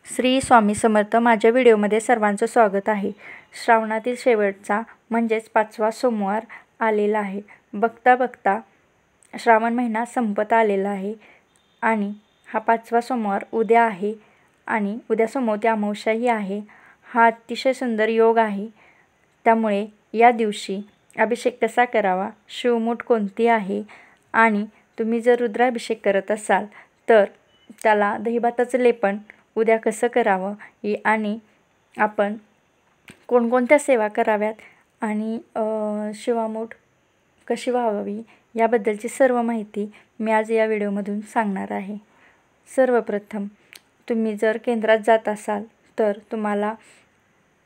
श्री स्वामी समर्थ. माझ्या व्हिडिओमध्ये सर्वांचं स्वागत आहे. श्रावणातील शेवटचा म्हणजेच 5वा सोमवार आलेला आहे. बघता बघता श्रावण महिना संपत आलेला आहे आणि हा 5वा सोमवार उद्या आहे आणि उद्या सोमवती अमावस्याही आहे. हा अतिशय सुंदर योग आहे. त्यामुळे या दिवशी अभिषेक कसा करावा, शिवमूठ कोणती आहे आणि तुम्ही जर रुद्राभिषेक करत असाल तर त्याला दहीभाताचं लेपन उद्या कसं करावं आणि आपण कोणकोणत्या सेवा कराव्यात आणि शिवामूठ कशी व्हावी याबद्दलची सर्व माहिती मी आज या व्हिडिओमधून सांगणार आहे. सर्वप्रथम तुम्ही जर केंद्रात जात असाल तर तुम्हाला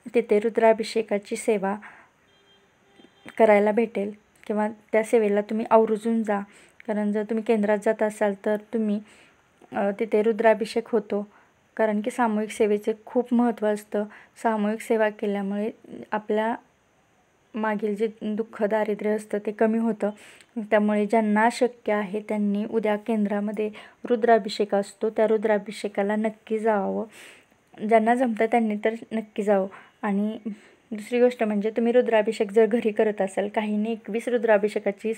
तिथे रुद्राभिषेकाची सेवा करायला भेटेल किंवा त्या सेवेला तुम्ही आवर्जून जा. कारण जर तुम्ही केंद्रात जात असाल तर तुम्ही तिथे रुद्राभिषेक होतो. कारण की सामूहिक सेवेचे खूप महत्त्व असतं. सामूहिक सेवा केल्यामुळे आपल्या मागील जे दुःख दारिद्र्य असतं ते कमी होतं. त्यामुळे ज्यांना शक्य आहे त्यांनी उद्या केंद्रामध्ये रुद्राभिषेक असतो त्या रुद्राभिषेकाला नक्की जावं. ज्यांना जमतं त्यांनी तर नक्की जावं. आणि दुसरी गोष्ट म्हणजे तुम्ही रुद्राभिषेक जर घरी करत असाल, काहींनी 21 रुद्राभिषेकाची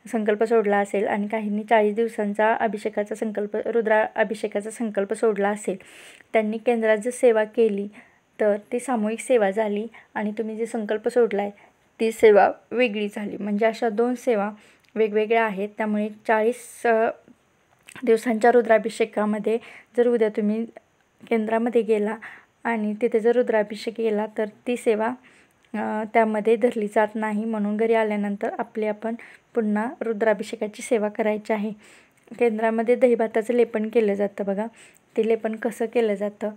संकल्प सोडला असेल आणि काहींनी 40 दिवसांचा रुद्राभिषेकाचा संकल्प सोडला असेल, त्यांनी केंद्रात जर सेवा केली तर ती सामूहिक सेवा झाली आणि तुम्ही जे संकल्प सोडला आहे ती सेवा वेगळी झाली. म्हणजे अशा 2 सेवा वेगवेगळ्या आहेत. त्यामुळे 40 दिवसांच्या रुद्राभिषेकामध्ये जर उद्या तुम्ही केंद्रामध्ये गेला आणि तिथे जर रुद्राभिषेक केला तर ती सेवा त्यामध्ये धरली जात नाही. म्हणून घरी आल्यानंतर आपण पुन्हा रुद्राभिषेकाची सेवा करायची आहे. केंद्रामध्ये दहीभाताचं लेपन केलं जातं बघा. ते लेपन कसं केलं जातं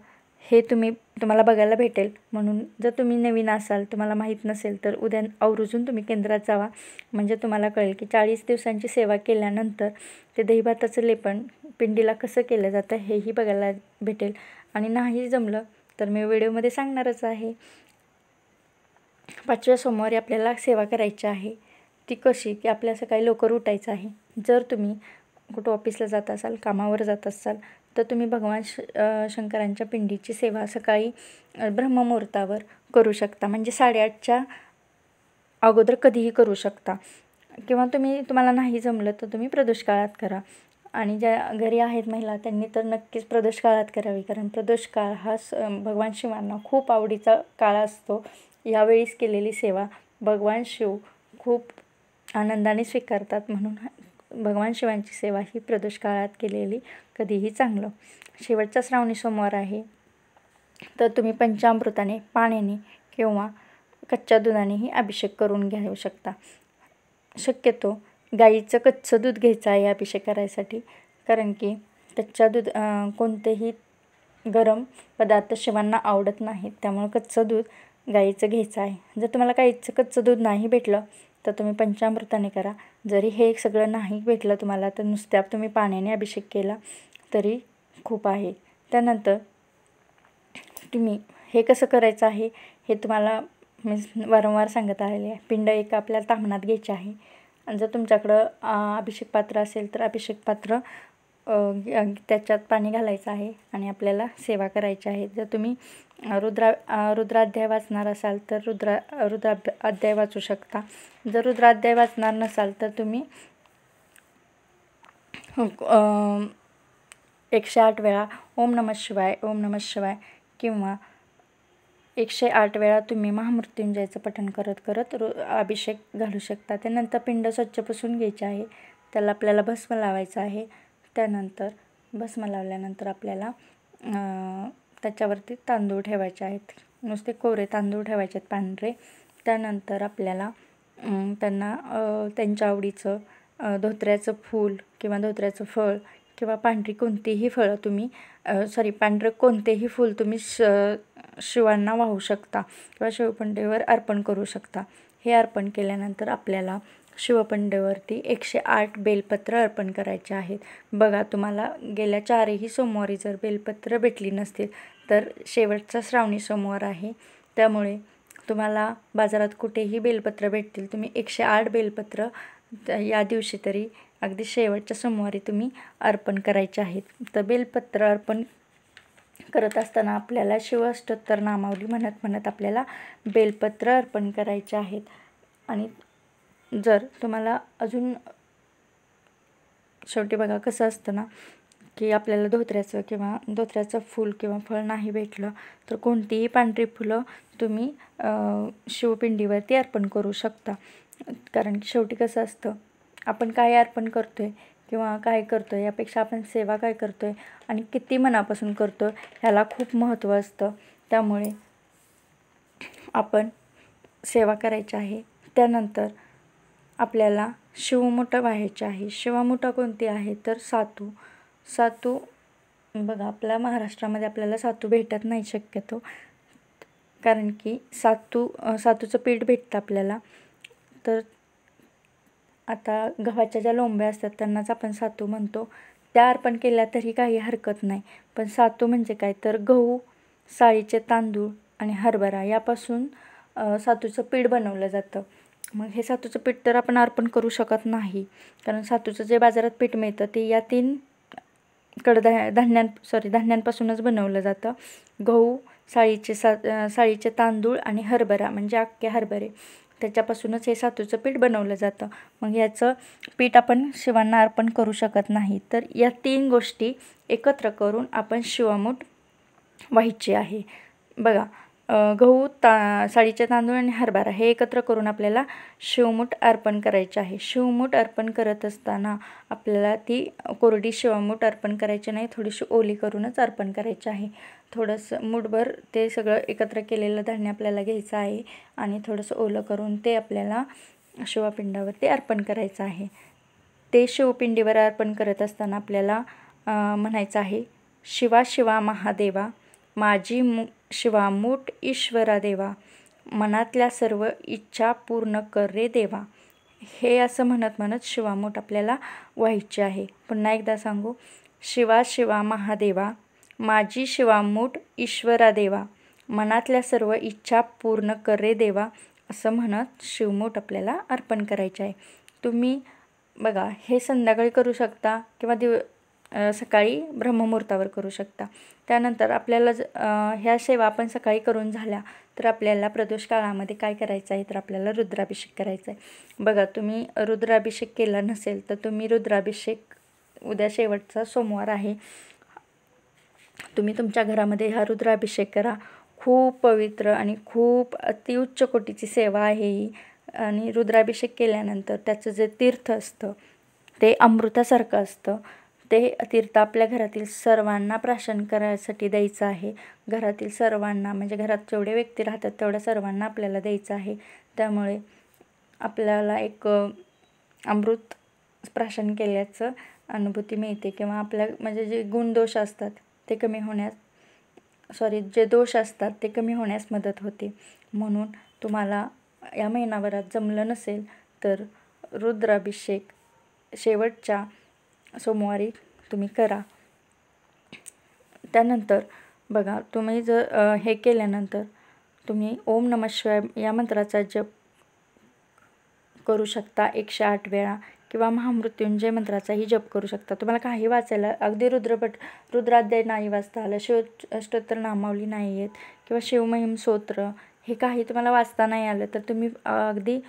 हे तुम्हाला बघायला भेटेल. म्हणून जर तुम्ही नवीन असाल, तुम्हाला माहीत नसेल तर उद्या आवर्जून तुम्ही केंद्रात जावा. म्हणजे तुम्हाला कळेल की 40 दिवसांची सेवा केल्यानंतर ते दहीभाताचं लेपन पिंडीला कसं केलं जातं हेही बघायला भेटेल. आणि नाही जमलं तर मी व्हिडिओमध्ये सांगणारच आहे. 5व्या सोमवारी आपल्याला सेवा करायची आहे. ती कशी की आपल्या सकाळी लवकर उठायचं आहे. जर तुम्ही कुठं ऑफिसला जात असाल, कामावर जात असाल तर तुम्ही भगवान शंकरांच्या पिंडीची सेवा सकाळी ब्रह्ममुहूर्तावर करू शकता. म्हणजे 8:30च्या अगोदर कधीही करू शकता. किंवा तुम्हाला नाही जमलं तर तुम्ही प्रदोष काळात करा. आणि ज्या घरी आहेत महिला त्यांनी तर नक्कीच प्रदोष काळात करावी. कारण प्रदोष काळ हा भगवान शिवांना खूप आवडीचा काळ असतो. यावेळीस केलेली सेवा भगवान शिव खूप आनंदाने स्वीकारतात. म्हणून भगवान शिवांची सेवा ही प्रदोष काळात केलेली कधीही चांगलं. शेवटचा श्रावणी सोमवार आहे तर तुम्ही पंचामृताने, पाण्याने किंवा कच्च्या दुधानेही अभिषेक करून घेऊ शकता. शक्यतो गाईचं कच्चं दूध घ्यायचं आहे अभिषेक करायसाठी. कारण की कोणतेही गरम पदार्थ शिवांना आवडत नाहीत. त्यामुळे कच्चं दूध गाईचं घ्यायचं आहे. जर तुम्हाला गाईचं कच्चं दूध नाही भेटलं तर तुम्ही पंचामृताने करा. जरी हे सगळं नाही भेटलं तुम्हाला तर नुसत्या तुम्ही पाण्याने अभिषेक केला तरी खूप आहे. त्यानंतर तुम्ही हे कसं करायचं आहे हे तुम्हाला मी वारंवार सांगत आलेले आहे. पिंड एक आपल्याला ताम्हणात घ्यायची आहे. आणि जर तुमच्याकडं अभिषेक पात्र असेल तर अभिषेक पात्र त्याच्यात पाणी घालायचं आहे आणि आपल्याला सेवा करायची आहे. जर तुम्ही रुद्राध्याय वाचणार असाल तर रुद्राध्याय वाचू शकता. जर रुद्राध्याय वाचणार नसाल तर तुम्ही 108 वेळा ओम नमः शिवाय, ओम नमः शिवाय किंवा 108 वेळा तुम्ही महामृत्युंजयचं पठण करत करत अभिषेक घालू शकता. त्यानंतर पिंड स्वच्छ पुसून घ्यायचे आहे. त्याला आपल्याला भस्म लावायचं आहे. त्यानंतर भस्म लावल्यानंतर आपल्याला त्याच्यावरती तांदूळ ठेवायचे आहेत. नुसते कोरे तांदूळ ठेवायचे आहेत, पांढरे. त्यानंतर आपल्याला त्यांना त्यांच्या आवडीचं धोत्र्याचं फूल किंवा धोत्र्याचं फळ किंवा पांढरी कोणतीही फळं पांढरं कोणतेही फूल तुम्ही शिवांना वाहू शकता किंवा शिवपिंडीवर अर्पण करू शकता. हे अर्पण केल्यानंतर आपल्याला शिवपिंडीवरती 108 बेलपत्र अर्पण करायचे आहेत. बघा, तुम्हाला गेल्या 4ही सोमवारी जर बेलपत्र भेटली नसतील तर शेवटचा श्रावणी सोमवार आहे. त्यामुळे तुम्हाला बाजारात कुठेही बेलपत्र भेटतील. तुम्ही 108 बेलपत्र या दिवशी तरी अगदी शेवटच्या सोमवारी तुम्ही अर्पण करायचे आहेत. तर बेलपत्र अर्पण करत असताना आपल्याला शिवाष्टोत्तर नामावली म्हणत म्हणत आपल्याला बेलपत्र अर्पण करायचे आहेत. आणि जर तुम्हाला अजून शेवटी बघा कसं असतं ना, की आपल्याला धोत्र्याचं फूल किंवा फळ नाही भेटलं तर कोणतीही पांढरी फुलं तुम्ही शिवपिंडीवरती अर्पण करू शकता. कारण की शेवटी कसं असतं, आपण काय अर्पण करतो आहे किंवा काय करतो आहे यापेक्षा आपण सेवा काय करतो आहे आणि किती मनापासून करतो ह्याला खूप महत्त्व असतं. त्यामुळे आपण सेवा करायची आहे. त्यानंतर आपल्याला शिवमुठ व्हायचे आहे. शिवमुठ कोणती आहे तर सातू बघा, आपल्या महाराष्ट्रामध्ये आपल्याला सातू भेटत नाही शक्यतो, कारण की सातूचं पीठ भेटतं आपल्याला. तर आता गव्हाच्या ज्या लोंब्या असतात त्यांनाच आपण सातू म्हणतो. त्या अर्पण केल्या तरी काही हरकत नाही. पण सातू म्हणजे काय तर गहू, साळीचे तांदूळ आणि हरभरा यापासून सातूचं पीठ बनवलं जातं. मग हे सातूचं पीठ तर आपण अर्पण करू शकत नाही, कारण सातूचं जे बाजारात पीठ मिळतं ते या 3 धान्यांपासूनच बनवलं जातं. गहू, साळीचे तांदूळ आणि हरभरा म्हणजे अख्खे हरभरे, त्याच्यापासूनच हे सातूचं पीठ बनवलं जातं. मग याचं पीठ आपण शिवांना अर्पण करू शकत नाही. तर या 3 गोष्टी एकत्र करून आपण शिवमुठ व्हायची आहे. बघा, गहू, साळीचे तांदूळ आणि हरभरा हे एकत्र करून आपल्याला शिवमुठ अर्पण करायचे आहे. शिवमुठ अर्पण करत असताना आपल्याला ती कोरडी शिवमुठ अर्पण करायची नाही, थोडीशी ओली करूनच अर्पण करायची आहे. थोडंसं मूठभर ते सगळं एकत्र केलेलं धान्य आपल्याला घ्यायचं आहे आणि थोडंसं ओलं करून ते आपल्याला शिवपिंडावरती अर्पण करायचं आहे. ते शिवपिंडीवर अर्पण करत असताना आपल्याला म्हणायचं आहे, शिवा शिवा महादेवा, माझी शिवामूठ ईश्वरा देवा, मनातल्या सर्व इच्छा पूर्ण कर रे देवा. हे असं म्हणत म्हणत शिवामूठ आपल्याला व्हायची आहे. पुन्हा एकदा सांगू, शिवा शिवा महादेवा, माझी शिवामूठ ईश्वरा देवा, मनातल्या सर्व इच्छा पूर्ण कर रे देवा, असं म्हणत शिवमूठ आपल्याला अर्पण करायचे आहे. तुम्ही बघा, हे संध्याकाळी करू शकता किंवा सकाळी ब्रह्ममुहूर्तावर करू शकता. त्यानंतर आपल्याला ह्या सेवा आपण सकाळी करून झाल्या तर आपल्याला प्रदोष काळामध्ये काय करायचं आहे तर आपल्याला रुद्राभिषेक करायचा आहे. बघा, तुम्ही रुद्राभिषेक केला नसेल तर तुम्ही रुद्राभिषेक, उद्या शेवटचा सोमवार आहे, तुम्ही तुमच्या घरामध्ये हा रुद्राभिषेक करा. खूप पवित्र आणि खूप अतिउच्च कोटीची सेवा आहे ही. आणि रुद्राभिषेक केल्यानंतर त्याचं जे तीर्थ असतं ते अमृतासारखं असतं. ते तीर्थ आपल्या घरातील सर्वांना प्राशन करायसाठी द्यायचं आहे. घरातील सर्वांना म्हणजे घरात जेवढे व्यक्ती राहतात तेवढ्या सर्वांना आपल्याला द्यायचं आहे. त्यामुळे आपल्याला एक अमृत प्राशन केल्याचं अनुभूती मिळते किंवा आपल्या म्हणजे जे गुणदोष असतात ते कमी होण्यास जे दोष असतात ते कमी होण्यास मदत होते. म्हणून तुम्हाला या महिनाभरात जमलं नसेल तर रुद्राभिषेक शेवटच्या सोमवारी तुम्ही करा. त्यानंतर बघा, तुम्ही जर हे केल्यानंतर तुम्ही ओम नमः शिवाय या मंत्राचा जप करू शकता 108 वेळा किंवा महामृत्युंजय मंत्राचाही जप करू शकता. तुम्हाला काही वाचायला अगदी रुद्राध्याय नाही वाचता आलं, शिवअष्टोत्तर नामावली नाही येत किंवा शिवमहिम स्तोत्र हे काही तुम्हाला वाचता नाही आलं तर तुम्ही अगदी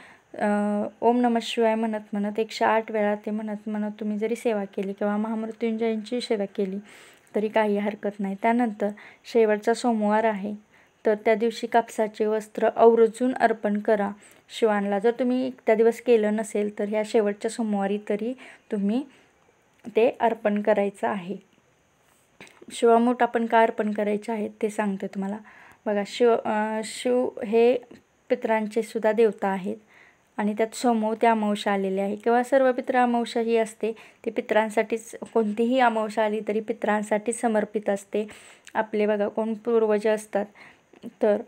ओम नमः शिवाय म्हणत म्हणत 108 वेळा ते म्हणत म्हणत तुम्ही जरी सेवा केली किंवा महामृत्युंजयांची सेवा केली तरी काही हरकत नाही. त्यानंतर शेवटचा सोमवार आहे तर त्या दिवशी कापसाचे वस्त्र आवर्जून अर्पण करा शिवांना. जर तुम्ही त्या दिवस केलं नसेल तर ह्या शेवटच्या सोमवारी तरी तुम्ही ते अर्पण करायचं आहे. शिवमुठ आपण का अर्पण करायचे आहेत ते सांगते तुम्हाला. बघा, शिव हे पितरांचे सुद्धा देवता आहेत आणि त्यात सोमवती अमावस्या आलेली आहे किंवा सर्व पितृ अमावस्या ही असते ती पितरांसाठीच. कोणतीही अमावस्या आली तरी पितरांसाठी समर्पित असते. आपले बघा कोण पूर्वज असतात तर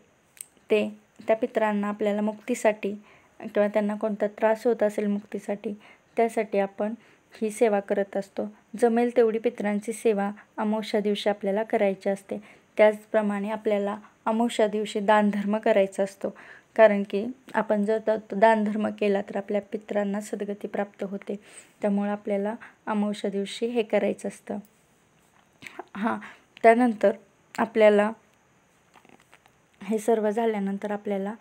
ते त्या पितरांना आपल्याला मुक्तीसाठी किंवा त्यांना कोणता त्रास होत असेल मुक्तीसाठी त्यासाठी आपण ही सेवा करत असतो. जमेल तेवढी पितरांची सेवा अमावस्या दिवशी आपल्याला करायची असते. त्याचप्रमाणे आपल्याला अमावस्या दिवशी दानधर्म करायचा असतो, कारण की आपण जर दानधर्म केला तर आपल्या पितरांना सद्गती प्राप्त होते. त्यामुळे आपल्याला अमावस्या दिवशी हे करायचं असतं. त्यानंतर आपल्याला हे सर्व झाल्यानंतर आपल्याला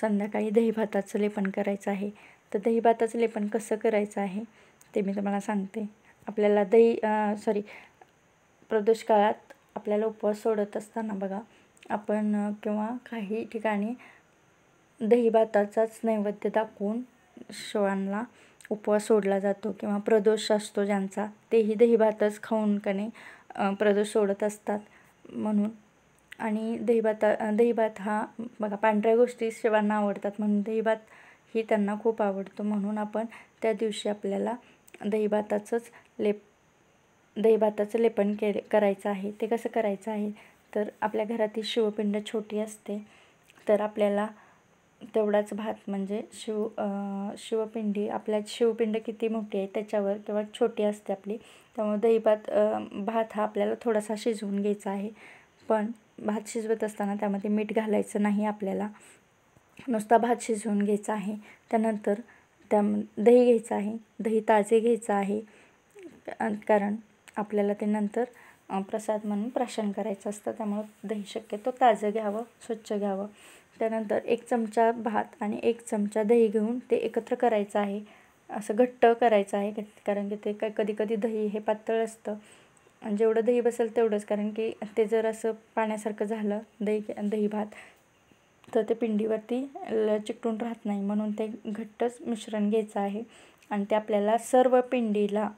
संध्याकाळी दहीभाताचं लेपन करायचं आहे. तर दहीभाताचं लेपन कसं करायचं आहे ते मी तुम्हाला सांगते. आपल्याला प्रदोष काळात आपल्याला उपवास सोडत असताना बघा आपण किंवा काही ठिकाणी दहीभाताचाच नैवेद्य दाखवून शिवांना उपवास सोडला जातो किंवा प्रदोष असतो ज्यांचा तेही दहीभातच खाऊन प्रदोष सोडत असतात म्हणून. आणि दहीभात हा बघा पांढऱ्या गोष्टी शिवांना आवडतात म्हणून दहीभात ही त्यांना खूप आवडतो म्हणून आपण त्या दिवशी आपल्याला दहीभाताचं लेपन करायचं आहे. ते कसं करायचं आहे तर आपल्या घरातील शिवपिंड छोटी असते तर आपल्याला तेवढाच भात म्हणजे शिवपिंडी शिवपिंड किती मोठी आहे त्याच्यावर किंवा छोटी असते आपली त्यामुळे भात हा आपल्याला थोडासा शिजवून घ्यायचा आहे. पण भात शिजवत असताना त्यामध्ये मीठ घालायचं नाही आपल्याला, नुसता भात शिजवून घ्यायचा आहे. त्यानंतर दही घ्यायचं आहे. दही ताजे घ्यायचं आहे कारण आपल्याला ते नंतर प्रसाद म्हणून प्राशन करायचं असतं त्यामुळं दही शक्यतो ताजं घ्यावं, स्वच्छ घ्यावं. त्यानंतर 1 चमचा भात आणि 1 चमचा दही घेऊन ते एकत्र करायचं आहे. असं घट्ट करायचं आहे कारण की ते कधी कधी दही हे पातळ असतं आणि जेवढं दही बसेल तेवढंच, कारण की ते जर असं पाण्यासारखं झालं दही भात तर ते पिंडीवरती चिकटून राहत नाही म्हणून ते घट्टच मिश्रण घ्यायचं आहे आणि ते आपल्याला सर्व पिंडीला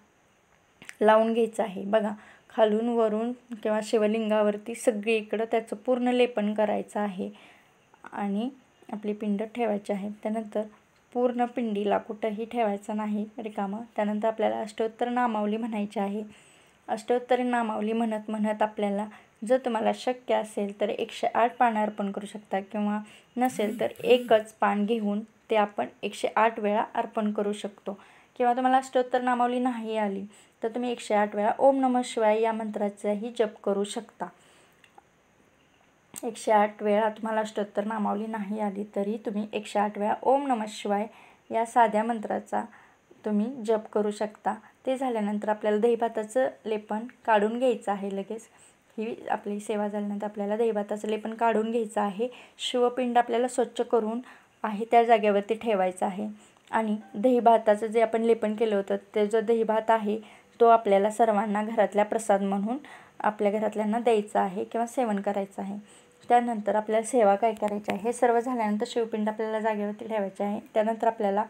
लावून घ्यायचं आहे. बघा खालून वरून किंवा शिवलिंगावरती सगळीकडं त्याचं पूर्ण लेपन करायचं आहे आणि आपली पिंड ठेवायची आहे. त्यानंतर पूर्ण पिंडीला कुठंही ठेवायचं नाही रिकामं. त्यानंतर आपल्याला अष्टोत्तर नामावली म्हणायची आहे. अष्टोत्तर नामावली म्हणत म्हणत आपल्याला जर तुम्हाला शक्य असेल तर 108 पानं अर्पण करू शकता किंवा नसेल तर एकच पान घेऊन ते आपण 108 वेळा अर्पण करू शकतो. किंवा तुम्हाला अष्टोत्तर नामावली नाही आली तर तुम्ही 108 वेळा ओम नमः शिवाय या मंत्राचाही जप करू शकता. 108 वेळा तुम्हाला अष्टोत्तर नामावली नाही आली तरी तुम्ही 108 वेळा ओम नमः शिवाय या साध्या मंत्राचा तुम्ही जप करू शकता. ते झाल्यानंतर आपल्याला दहीभाताचं लेपन काढून घ्यायचं आहे. लगेच ही आपली सेवा झाल्यानंतर आपल्याला दहीभाताचं लेपन काढून घ्यायचं आहे. शिवपिंड आपल्याला स्वच्छ करून आहे त्या जागेवरती ठेवायचं आहे आणि दहीभाताचं जे आपण लेपन केलं होतं ते जो दहीभात आहे तो आपल्याला सर्वांना घरातल्या प्रसाद म्हणून आपल्या घरातल्यांना द्यायचा आहे किंवा सेवन करायचं आहे. त्यानंतर आपल्याला सेवा काय करायची आहे हे सर्व झाल्यानंतर शिवपिंड आपल्याला जागेवरती ठेवायचे आहे. त्यानंतर आपल्याला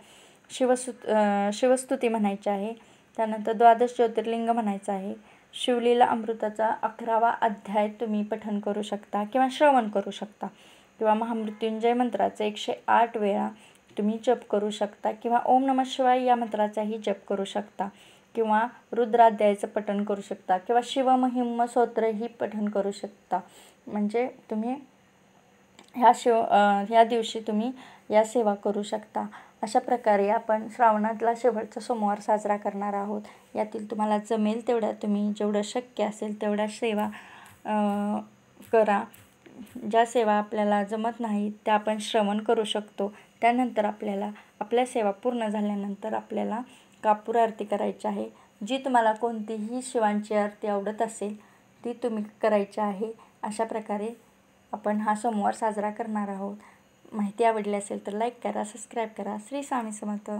शिवस्तुती म्हणायची आहे. त्यानंतर 12 ज्योतिर्लिंग म्हणायचं आहे. शिवलीला अमृताचा 11वा अध्याय तुम्ही पठण करू शकता किंवा श्रवण करू शकता किंवा महामृत्युंजय मंत्राचे 108 वेळा तुम्ही जप करू शकता किंवा ओम नमः शिवाय या मंत्राचाही जप करू शकता किंवा रुद्राध्यायाचं पठण करू शकता किंवा शिवमहिम स्तोत्रही पठण करू शकता. म्हणजे तुम्ही ह्या दिवशी तुम्ही या सेवा करू शकता. अशा प्रकारे आपण श्रावणातला शेवटचा सोमवार साजरा करणार आहोत. यातील तुम्हाला जमेल तेवढ्या तुम्ही जेवढं शक्य असेल तेवढ्या सेवा करा. ज्या सेवा आपल्याला जमत नाहीत त्या आपण श्रवण करू शकतो. त्यानंतर आपल्याला आपल्या सेवा पूर्ण झाल्यानंतर आपल्याला कापूर आरती करायची आहे. जी तुम्हाला कोणतीही शिवांची आरती आवडत असेल ती तुम्ही करायची आहे. अशा प्रकारे आपण हा सोमवार साजरा करणार आहोत. माहिती आवडली असेल तर लाईक करा, सबस्क्राईब करा. श्री स्वामी समर्थ.